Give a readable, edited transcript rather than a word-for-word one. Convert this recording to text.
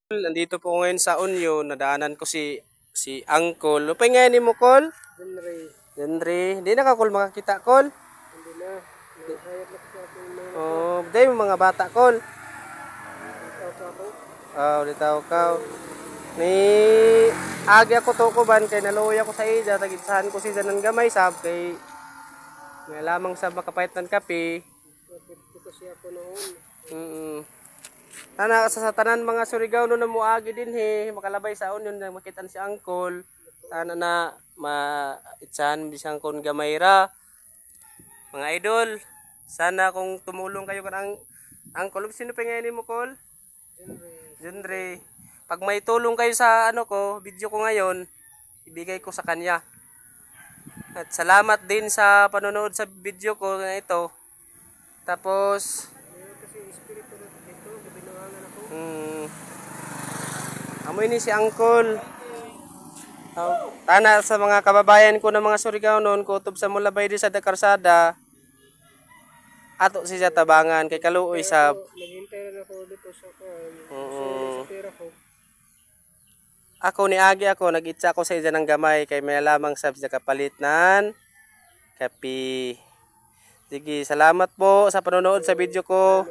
Nandito po ako ngayon sa Union, nadaanan ko si Uncle. Lupay ngayon ni mo, Col? Henry. Hindi na ka, Col, makakita, Col? Hindi na. Nahayat na kasi ako yung Oh, day mo mga bata, Col. tao ako. Dito ka. Ni agi ako to ko ban kay naluoy ako sa ida, tagitsahan ko si ng gamay sab kay may lamang sa makapait ng kape. Napit ko kasi ako noon. Tana sa tanan mga Surigao no na muagi din he, makalabay sa Union na makitan si Uncle. Tana na maitsahan bisang kon gamay ra. Mga idol, sana kung tumulong kayo kanang Uncle, sino pa ngayon mo, Col? Jundre. Pag may tulong kayo sa video ko ngayon, ibigay ko sa kanya. At salamat din sa panonood sa video ko na ito. Tapos, Kasi espiritu na ito, kabinangan ako. amoy ni si Uncle. Tana sa mga kababayan ko ng mga Surigao noon, kutob sa Mulabay di sa Dakarsada. Ato siya tabangan kay kaluoy sa Naghintay na ako dito sa pera ko. ako ni Agi ako, nag-itsa ko sa iya ng gamay kay may lamang sa kapalit nan kapi. Sige, salamat po sa panonood sa video ko.